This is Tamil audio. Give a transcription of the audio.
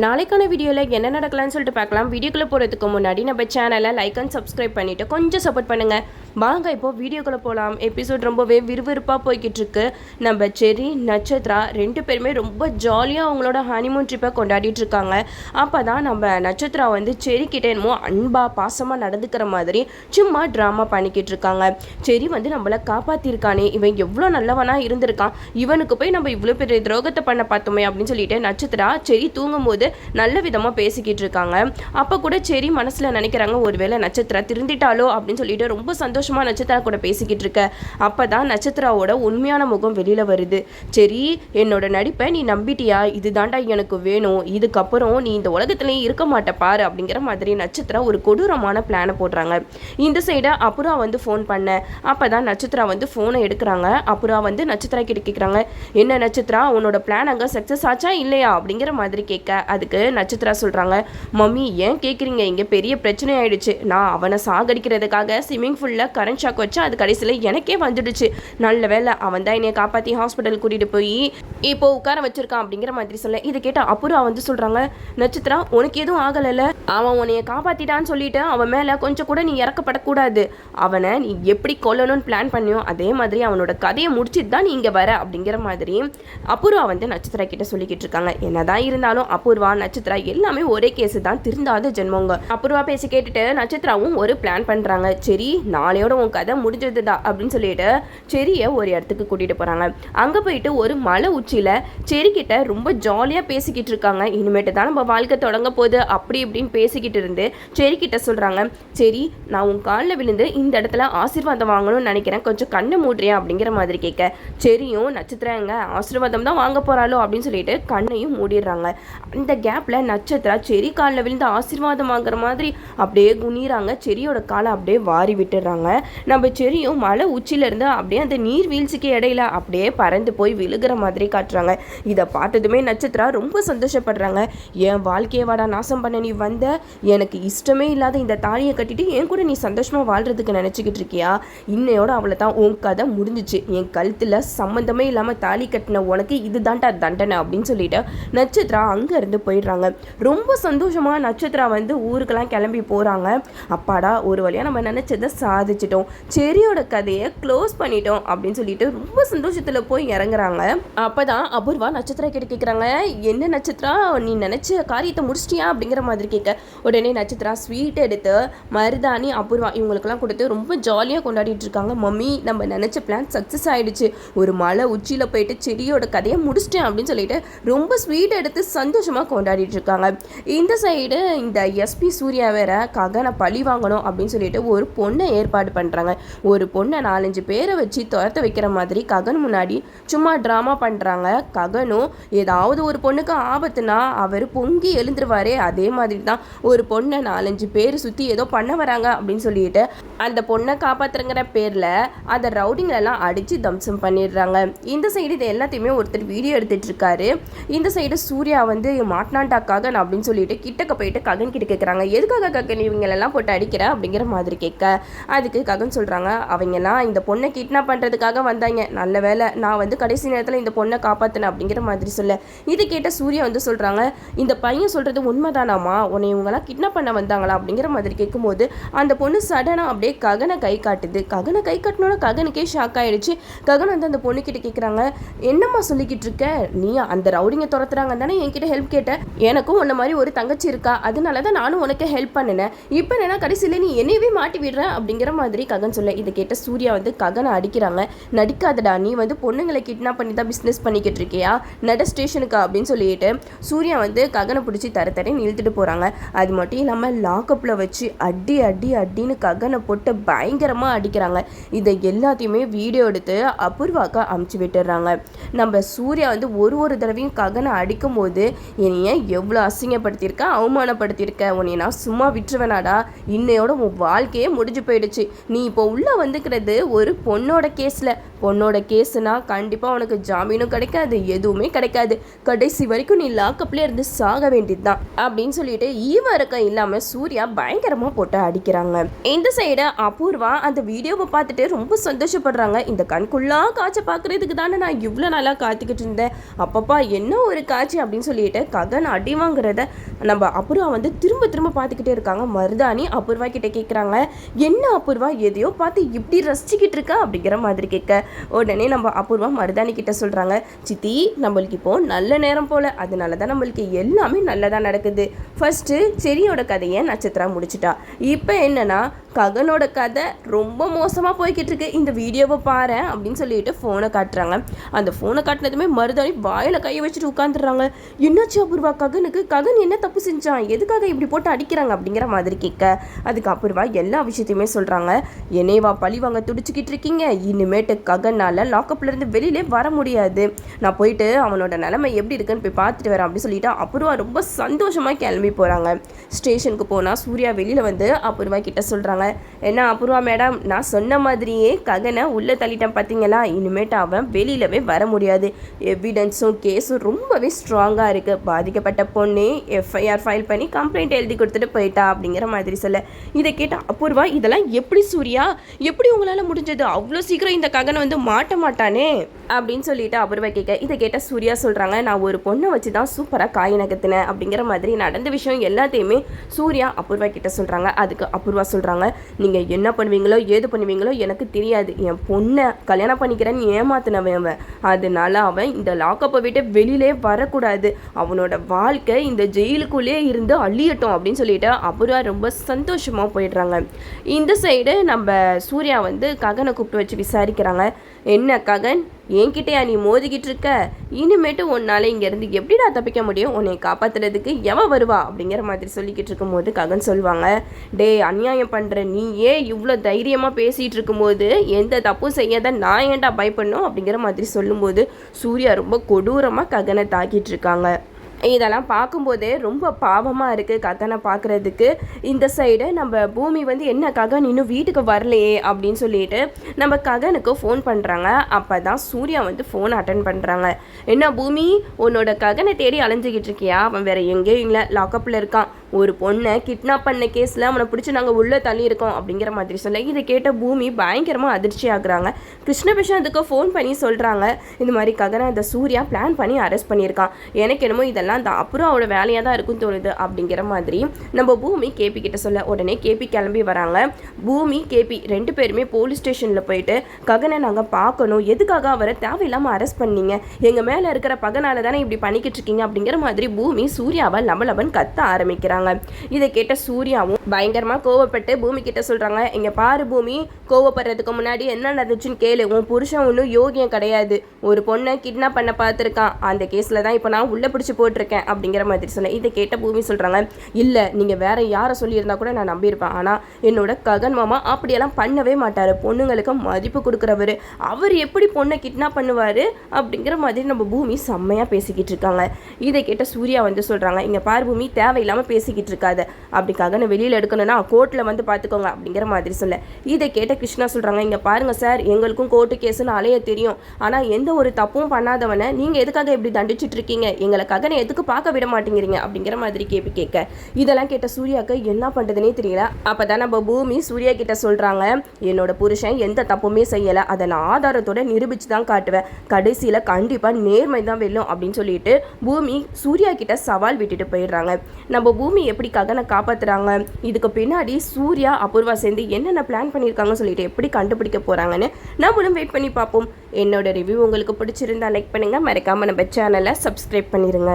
நாளைக்கான வீடியோவில் என்ன நடக்கலாம்னு சொல்லிட்டு பார்க்கலாம். வீடியோக்குள்ளே போகிறதுக்கு முன்னாடி நம்ம சேனலை லைக் அண்ட் சப்ஸ்கிரைப் பண்ணிவிட்டு கொஞ்சம் சப்போர்ட் பண்ணுங்கள். வாங்க இப்போது வீடியோக்குள்ளே போகலாம். எபிசோட் ரொம்பவே விறுவிறுப்பாக போய்கிட்டு இருக்கு. நம்ம செரி நட்சத்திரா ரெண்டு பேருமே ரொம்ப ஜாலியாக அவங்களோட ஹனிமூன் ட்ரிப்பை கொண்டாடிட்டு இருக்காங்க. அப்போ தான் நம்ம நட்சத்திரா வந்து செரி கிட்டே என்னமோ அன்பாக பாசமாக நடந்துக்கிற மாதிரி சும்மா ட்ராமா பண்ணிக்கிட்டு இருக்காங்க. செரி வந்து நம்மளை காப்பாற்றிருக்கானே, இவன் எவ்வளோ நல்லவனாக இருந்திருக்கான், இவனுக்கு போய் நம்ம இவ்வளோ பெரிய துரோகத்தை பண்ண பார்த்தோமே அப்படின்னு சொல்லிட்டு நட்சத்திரா செரி தூங்கும்போது நல்ல விதமாக பேசிக்கிட்டு இருக்காங்க. அப்போ கூட செரி மனசில் நினைக்கிறாங்க, ஒருவேளை நட்சத்திரா திருந்திட்டாலோ அப்படின்னு சொல்லிட்டு ரொம்ப சந்தோஷமாக நட்சத்திரா கூட பேசிக்கிட்டு இருக்க. அப்போ தான் நட்சத்திராவோட உண்மையான முகம் வெளியில் வருது. செரி, என்னோட நடிப்பை நீ நம்பிட்டியா? இது தாண்டா எனக்கு வேணும், இதுக்கப்புறம் நீ இந்த உலகத்துலேயும் இருக்க மாட்ட பாரு அப்படிங்கிற மாதிரி நட்சத்திரா ஒரு கொடூரமான பிளானை போடுறாங்க. இந்த சைடை அப்புறா வந்து ஃபோன் பண்ண. அப்போ தான் நட்சத்திரா வந்து ஃபோனை எடுக்கிறாங்க. அப்புறா வந்து நட்சத்திரா கிட்ட கேட்குறாங்க, என்ன நட்சத்திரா, உன்னோட பிளான் அங்கே சக்ஸஸ் ஆச்சா இல்லையா அப்படிங்கிற மாதிரி கேட்க. அதுக்கு நட்சத்திரா சொல்கிறாங்க, மம்மி ஏன் கேட்குறீங்க, இங்கே பெரிய பிரச்சனை ஆயிடுச்சு. நான் அவனை சாகடிக்கிறதுக்காக ஸ்விம்மிங் ஃபூலில் கரண்ட் ஷாக் வச்சு அது கடைசியில் எனக்கே வந்துடுச்சு. நல்ல வேலை அவன் தான் என்னை காப்பாற்றி ஹாஸ்பிட்டல் கூட்டிகிட்டு போய் இப்போ உட்கார வச்சிருக்கான் அப்படிங்கிற மாதிரி சொல்ல. இதை கேட்ட அப்புறம் வந்து சொல்கிறாங்க, நட்சத்திரா உனக்கு எதுவும் ஆகலைல்ல, அவன் உன்னைய காப்பாற்றிட்டான்னு சொல்லிட்டு அவன் மேலே கொஞ்சம் கூட நீ இறக்கப்படக்கூடாது. அவனை நீ எப்படி கொல்லணும்னு பிளான் பண்ணியோ அதே மாதிரி அவனோட கதையை முடிச்சுட்டு தான் நீ இங்கே வர அப்படிங்கிற மாதிரி அப்புறா வந்து நட்சத்திரா கிட்ட சொல்லிக்கிட்டு இருக்காங்க. என்னதான் இருந்தாலும் அபூர்வா நட்சத்திரா எல்லாமே ஒரே கேஸ் தான், திருந்தாத ஜென்மங்க. அபூர்வா பேசி கேட்டுட்டு நட்சத்திராவும் ஒரு பிளான் பண்றாங்க. சரி, நாளையோட உன் கதை முடிஞ்சதுதா அப்படின்னு சொல்லிட்டு செரியை ஒரு இடத்துக்கு கூட்டிட்டு போறாங்க. அங்க போயிட்டு ஒரு மலை உச்சியில செரி கிட்ட ரொம்ப ஜாலியா பேசிக்கிட்டு இருக்காங்க. இனிமேட்டு தான் நம்ம வாழ்க்கை தொடங்க போகுது அப்படி இப்படின்னு பேசிக்கிட்டு இருந்து செரி கிட்ட சொல்றாங்க, சரி நான் உன் காலில் விழுந்து இந்த இடத்துல ஆசீர்வாதம் வாங்கணும்னு நினைக்கிறேன், கொஞ்சம் கண்ணை மூடுறியா அப்படிங்கிற மாதிரி கேட்க. செரியும் நட்சத்திரம் எங்க ஆசீர்வாதம் தான் வாங்க போறாளோ அப்படின்னு சொல்லிட்டு கண்ணையும் மூடிடுறாங்க. இந்த கேப்பில் நட்சத்திரா செரி காலில் விழுந்து ஆசீர்வாதம் வாங்குற மாதிரி அப்படியே குனிறாங்க. செரியோட காலை அப்படியே வாரி விட்டுடுறாங்க. நம்ம செரியும் மலை உச்சியிலேருந்து அப்படியே அந்த நீர் வீழ்ச்சிக்கு இடையில அப்படியே பறந்து போய் விழுகிற மாதிரி காட்டுறாங்க. இதை பார்த்ததுமே நட்சத்திரா ரொம்ப சந்தோஷப்படுறாங்க. என் வாழ்க்கையை வாடா நாசம் பண்ண நீ வந்த, எனக்கு இஷ்டமே இல்லாத இந்த தாலியை கட்டிட்டு என் கூட நீ சந்தோஷமாக வாழ்கிறதுக்கு நினச்சிக்கிட்டு இருக்கியா? இன்னையோட அவளை தான் உன் கதை முடிஞ்சிச்சு. என் கழுத்தில் சம்மந்தமே இல்லாமல் தாலி கட்டின உனக்கு இதுதான்டா தண்டனை அப்படின்னு சொல்லிட்டு நட்சத்திரா அங்கேருந்து போயிடுறாங்க. ரொம்ப சந்தோஷமாக நட்சத்திரா வந்து ஊருக்கெல்லாம் கிளம்பி போகிறாங்க. அப்பாடா, ஒரு வழியாக நம்ம நினச்சதை சாதிச்சிட்டோம், செரியோட கதையை க்ளோஸ் பண்ணிட்டோம் அப்படின்னு சொல்லிட்டு ரொம்ப சந்தோஷத்தில் போய் இறங்குறாங்க. அப்போ தான் அபூர்வா நட்சத்திரா கிட்ட கேட்குறாங்க, என்ன நட்சத்திரா நீ நினச்ச காரியத்தை முடிச்சிட்டியா அப்படிங்கிற மாதிரி கேட்க. உடனே நட்சத்திரா ஸ்வீட் எடுத்து மருதாணி அபூர்வா இவங்களுக்கெல்லாம் கொடுத்து ரொம்ப ஜாலியாக கொண்டாடிட்டு இருக்காங்க. மம்மி நம்ம நினச்ச பிளான் சக்ஸஸ் ஆகிடுச்சு, ஒரு மலை உச்சியில் போயிட்டு செடியோட கதையை முடிச்சிட்டேன் அப்படின்னு சொல்லிட்டு ரொம்ப ஸ்வீட் எடுத்து சந்தோஷமாக கொண்டாடிட்டு இருக்காங்க. இந்த சைடு இந்த எஸ்பி சூர்யா வேற ககனை பழி வாங்கணும் அப்படின்னு சொல்லிட்டு ஒரு பொண்ணை ஏற்பாடு பண்ணுறாங்க. ஒரு பொண்ணை 4-5 பேரை வச்சு துரத்த வைக்கிற மாதிரி ககன் முன்னாடி சும்மா ட்ராமா பண்ணுறாங்க. ககனும் ஏதாவது ஒரு பொண்ணுக்கு ஆபத்துனா அவர் பொங்கி எழுந்துருவாரே, அதே மாதிரி தான் ஒரு பொண்ணை 4-5 பேர் சுற்றி ஏதோ பண்ண வராங்க அப்படின்னு சொல்லிட்டு அந்த பொண்ணை காப்பாற்றுங்கிற பேரில் அந்த ரவுடிங்களெல்லாம் அடித்து தம்சம் பண்ணிடுறாங்க. இந்த சைடு இது எல்லாத்தையுமே ஒருத்தர் வீடியோ எடுத்துகிட்டு இருக்காரு. இந்த சைடு சூர்யா வந்து மாட்டினான்டா ககன் அப்படின்னு சொல்லிட்டு கிட்டக்க போயிட்டு ககன் கிட்ட கேட்குறாங்க, எதுக்காக ககன் இவங்களெல்லாம் போட்டு அடிக்கிற அப்படிங்கிற மாதிரி கேட்க. அதுக்கு ககன் சொல்கிறாங்க, அவங்கெல்லாம் இந்த பொண்ணை கிட்னாப் பண்ணுறதுக்காக வந்தாங்க, நல்ல வேலை நான் வந்து கடைசி நேரத்தில் இந்த பொண்ணை காப்பாற்றினேன் அப்படிங்கிற மாதிரி சொல்ல. இது கேட்ட சூர்யா வந்து சொல்கிறாங்க, இந்த பையன் சொல்கிறது உண்மைதானாமா, உன்னை இவங்கெல்லாம் கிட்னாப் பண்ண வந்தாங்களா அப்படிங்கிற மாதிரி கேட்கும்போது அந்த பொண்ணு சடனாக அப்படியே ககனை கை காட்டுது. ககனை கை காட்டினோட ககனுக்கே ஷாக் ஆகிடுச்சு. ககன் வந்து அந்த பொண்ணுக்கிட்ட கேட்குறாங்க, என்னம்மா சொல்லிக்கிட்டு இருக்க, நீ அந்த ரவுடிங்க துரத்துறாங்க தானே என்கிட்ட ஹெல்ப் கேட்ட, எனக்கும் உன்ன மாதிரி ஒரு தங்கச்சி இருக்கா, அதனால தான் நானும் உனக்கு ஹெல்ப் பண்ணினேன், இப்போ என்ன கடைசியில் நீ என்னையவே மாட்டி விடுற அப்படிங்கிற மாதிரி ககன் சொல்ல. இதை கேட்ட சூர்யா வந்து ககனை அடிக்கிறாங்க. நடிக்காதடா, நீ வந்து பொண்ணுங்களை கிட்னாப் பண்ணி தான் பிஸ்னஸ் பண்ணிக்கிட்டு இருக்கியா, நட ஸ்டேஷனுக்கா அப்படின்னு சொல்லிட்டு சூர்யா வந்து ககனை பிடிச்சி தரன்னு இழுத்துட்டு போகிறாங்க. அது மட்டும் இல்லாமல் லாக்கப்பில் வச்சு அடி அடி அடின்னு ககனை போட்டு பயங்கரமாக அடிக்கிறாங்க. இதை எல்லாத்தையுமே வீடியோ எடுத்து அபூர்வாக்கா அமுச்சு விட்டுடுறாங்க. நம்ம சூர்யா வந்து ஒரு தடவையும் ககனை அடிக்கும் போது, என்னைய எவ்வளோ அசிங்கப்படுத்தியிருக்க, அவமானப்படுத்தியிருக்க, உன்னை நான் சும்மா விட்டுருவேனாடா, இன்னையோட உன் வாழ்க்கையே முடிஞ்சு போயிடுச்சு, நீ இப்போ உள்ளே வந்துக்கிறது ஒரு பொண்ணோட கேஸ்னா கண்டிப்பாக உனக்கு ஜாமீனும் கிடைக்காது, எதுவுமே கிடைக்காது, கடைசி வரைக்கும் நீ லாக்கப்லேயே இருந்து சாக வேண்டியது தான் அப்படின்னு சொல்லிட்டு ஈவரக்கம் இல்லாமல் சூர்யா பயங்கரமாக போட்டு அடிக்கிறாங்க. இந்த சைடு அபூர்வா அந்த வீடியோவை பார்த்துட்டு ரொம்ப சந்தோஷப்படுறாங்க. இந்த கண்குள்ளா காட்சி பார்க்கறதுக்கு தானே நான் இவ்வளோ நாளாக காத்துக்கிட்டு இருந்தேன், அப்பப்பா என்ன ஒரு காட்சி அப்படின்னு சொல்லிட்டு ககன் அடி வாங்குறத நம்ம அபூர்வா வந்து திரும்ப திரும்ப பார்த்துக்கிட்டே இருக்காங்க. மருதாணி அபூர்வா கிட்ட கேட்குறாங்க, என்ன அபூர்வா எதையோ பார்த்து இப்படி ரசிச்சுக்கிட்டு இருக்கா அப்படிங்கிற மாதிரி கேட்க, உடனே நம்ம அபூர்வா மருதாணி கிட்ட சொல்கிறாங்க, சித்தி நம்மளுக்கு இப்போது நல்ல நேரம் போல், அதனால தான் நம்மளுக்கு எல்லாமே நல்லதாக நடக்குது. ஃபர்ஸ்ட்டு செரியோட கதையை நட்சத்திரா முடிச்சிட்டா, இப்போ என்னன்னா ககனோட கதை ரொம்ப மோசமாக போய்கிட்டு இருக்கு, இந்த வீடியோவை பாரு அப்படின்னு சொல்லிட்டு ஃபோனை காட்டுறாங்க. அந்த ஃபோனை காட்டினதுமே மருதாணி வாயில் கையை வச்சுட்டு உட்காந்துடுறாங்க. என்னாச்சு அபூர்வா, ககன் என்ன தப்பு செஞ்சான், எதுக்காக இப்படி போட்டு அடிக்கிறாங்க அப்படிங்கிற மாதிரி கேட்க, அதுக்கு அபூர்வா எல்லா விஷயத்தையுமே சொல்கிறாங்க. என்னைவா பழி வாங்க துடிச்சிக்கிட்டு இருக்கீங்க, இனிமேட்டு ககனால் லாக்கப்லேருந்து வெளியிலே வர முடியாது, நான் போயிட்டு அவனோட நிலைமை எப்படி இருக்குன்னு போய் பார்த்துட்டு வரேன் அப்படின்னு சொல்லிட்டு அபூர்வா ரொம்ப சந்தோஷமாக கிளம்பி போகிறாங்க. ஸ்டேஷனுக்கு போனால் சூர்யா வெளியில் வந்து அபூர்வா கிட்ட சொல்கிறாங்க, என்ன அபூர்வா மேடம், நான் சொன்ன மாதிரியே ககனை உள்ளே தள்ளிட்டேன் பார்த்தீங்களா, இனிமேட்டு அவன் வெளியிலவே வர முடியாது, எவிடன்ஸும் கேஸும் ரொம்பவே ஸ்ட்ராங்காக இருக்குது, பாதிக்கப்பட்ட பொண்ணே எஃப்ஐஆர் ஃபைல் பண்ணி கம்ப்ளைண்ட் எழுதி கொடுத்துட்டு போயிட்டா அப்படிங்கிற மாதிரி சொல்ல, இதை கேட்ட அபூர்வா இதெல்லாம் எப்படி சூர்யா, எப்படி உங்களால் முடிஞ்சது, அவ்வளோ சீக்கிரம் இந்த ககனை வந்து மாட்ட மாட்டானே அப்படின்னு சொல்லிட்டு அபூர்வா கேட்க, இதை கேட்ட சூர்யா சொல்கிறாங்க, நான் ஒரு பொண்ணை வச்சு தான் சூப்பராக காய் நகர்த்தினேன் அப்படிங்கிற மாதிரி நடந்த விஷயம் எல்லாத்தையுமே சூர்யா அபூர்வா கிட்ட சொல்கிறாங்க. அதுக்கு அபூர்வா சொல்கிறாங்க, நீங்கள் என்ன பண்ணுவீங்களோ ஏது பண்ணுவீங்களோ எனக்கு தெரியாது, என் பொண்ணை கல்யாணம் பண்ணிக்கிறேன்னு ஏமாத்தினவன் அவன், அதனால அவன் இந்த லாக்கப்பை விட்டு வெளியிலே வரக்கூடாது, அவனோட வாழ்க்கை இந்த ஜெயிலுக்குள்ளே இருந்து அழியட்டும் அப்படின்னு சொல்லிட்டு அபூர்வா ரொம்ப சந்தோஷமாக போயிடுறாங்க. இந்த சைடு நம்ம சூர்யா வந்து ககனை கூப்பிட்டு வச்சு விசாரிக்கிறாங்க, என்ன ககன் என்கிட்டயா நீ மோதிக்கிட்டு இருக்க, இனிமேட்டு உன்னால இங்கேருந்து எப்படிடா தப்பிக்க முடியும், உன்னை காப்பாற்றுறதுக்கு எவன் வருவா அப்படிங்கிற மாதிரி சொல்லிக்கிட்டு இருக்கும்போது ககன் சொல்லுவாங்க, டே அநியாயம் பண்ணுற நீ ஏன் இவ்வளோ தைரியமாக பேசிகிட்டு இருக்கும்போது எந்த தப்பும் செய்யாத நான் ஏன்டா பயப்படணும் அப்படிங்கிற மாதிரி சொல்லும்போது சூர்யா ரொம்ப கொடூரமாக ககனை தாக்கிட்டு இருக்காங்க. இதெல்லாம் பார்க்கும்போதே ரொம்ப பாவமாக இருக்குது ககனை பார்க்குறதுக்கு. இந்த சைடு நம்ம பூமி வந்து என்ன ககன் இன்னும் வீட்டுக்கு வரலையே அப்படின்னு சொல்லிட்டு நம்ம ககனுக்கு ஃபோன் பண்ணுறாங்க. அப்போ தான் சூர்யா வந்து ஃபோன் அட்டன் பண்ணுறாங்க. என்ன பூமி, உன்னோட ககனை தேடி அலைஞ்சிக்கிட்டு இருக்கியா, அவன் வேறு எங்கேயும் இல்லை, லாக்கப்பில் இருக்கான், ஒரு பொண்ணை கிட்னாப் பண்ண கேஸில் அவனை பிடிச்சி நாங்கள் உள்ளே தள்ளியிருக்கோம் அப்படிங்கிற மாதிரி சொல்ல, இதை கேட்ட பூமி பயங்கரமாக அதிர்ச்சி ஆகுறாங்க. கிருஷ்ண பிரசாந்துக்கு ஃபோன் பண்ணி சொல்கிறாங்க, இந்த மாதிரி ககனை அந்த சூர்யா பிளான் பண்ணி அரெஸ்ட் பண்ணியிருக்கான், எனக்கு என்னமோ இதெல்லாம் அந்த அப்புறவோட வேலையாக தான் இருக்குன்னு தோணுது அப்படிங்கிற மாதிரி நம்ம பூமி கேபி கிட்ட சொல்ல, உடனே கேபி கிளம்பி வராங்க. பூமி கேபி ரெண்டு பேருமே போலீஸ் ஸ்டேஷனில் போயிட்டு ககனை நாங்கள் பார்க்கணும், எதுக்காக அவரை தேவையில்லாமல் அரெஸ்ட் பண்ணீங்க, எங்கள் மேலே இருக்கிற பகனால தானே இப்படி பண்ணிக்கிட்டு இருக்கீங்க அப்படிங்கிற மாதிரி பூமி சூர்யாவை லபலபன் கத்த ஆரம்பிக்கிறாங்க. இதை கேட்ட சூர்யாவும் பயங்கரமாக கோவப்பட்டு பூமி கிட்ட சொல்கிறாங்க, இங்கே பாரு பூமி, கோவப்படுறதுக்கு முன்னாடி என்ன நடந்துச்சுன்னு கேளு, உன் புருஷன் ஒன்றும் யோகியம் கிடையாது, ஒரு பொண்ணை கிட்னாப் பண்ண பார்த்துருக்கான், அந்த கேஸில் தான் இப்போ நான் உள்ளே பிடிச்சி போட்டிருக்கேன் அப்படிங்கிற மாதிரி சொன்னேன். இதை கேட்ட பூமி சொல்கிறாங்க, இல்லை நீங்கள் வேற யாரை சொல்லியிருந்தா கூட நான் நம்பியிருப்பேன், ஆனால் என்னோட ககன் மாமா அப்படியெல்லாம் பண்ணவே மாட்டார், பொண்ணுங்களுக்கு மதிப்பு கொடுக்குறவர், அவர் எப்படி பொண்ணை கிட்னாப் பண்ணுவார் அப்படிங்கிற மாதிரி நம்ம பூமி செம்மையாக பேசிக்கிட்டு இருக்காங்க. இதை கேட்ட சூர்யா வந்து சொல்கிறாங்க, இங்கே பாரு பூமி, தேவையில்லாமல் பேசிக்கிட்டு இருக்காது, அப்படி ககனை வெளியில் எடுக்கணும்னா கோர்ட்டில் வந்து பார்த்துக்கோங்க அப்படிங்கிற மாதிரி சொல்ல, இதை கேட்ட கிருஷ்ணா சொல்கிறாங்க, இங்கே பாருங்கள் சார், எங்களுக்கும் கோர்ட்டு கேஸுன்னு அலைய தெரியும், ஆனால் எந்த ஒரு தப்பும் பண்ணாதவனை நீங்கள் எதுக்காக இப்படி தண்டிச்சுட்டு இருக்கீங்க, எங்களை ககனை எதுக்கு பார்க்க விட மாட்டேங்கிறீங்க அப்படிங்கிற மாதிரி கேட்க, இதெல்லாம் கேட்ட சூர்யாவுக்கு என்ன பண்ணுறதுனே தெரியல. அப்போ தான் நம்ம பூமி சூர்யா கிட்ட சொல்கிறாங்க, என்னோட புருஷன் எந்த தப்புமே செய்யலை, அதை நான் ஆதாரத்தோட நிரூபித்து தான் காட்டுவேன், கடைசியில் கண்டிப்பாக நேர்மை தான் வெல்லும் அப்படின்னு சொல்லிட்டு பூமி சூர்யா கிட்ட சவால் விட்டுட்டு போயிடுறாங்க. நம்ம பூமி எப்படி ககனை காப்பாற்றுறாங்க, இதுக்கு பின்னாடி சூர்யா அபூர்வா சேர்ந்து என்னென்ன பிளான் பண்ணியிருக்காங்கன்னு சொல்லிட்டு எப்படி கண்டுபிடிக்க போகிறாங்கன்னு நம்மளும் வெயிட் பண்ணி பார்ப்போம். என்னோட ரிவ்யூ உங்களுக்கு பிடிச்சிருந்தா லைக் பண்ணுங்கள், மறக்காமல் நம்ம சேனலை சப்ஸ்கிரைப் பண்ணிடுங்க.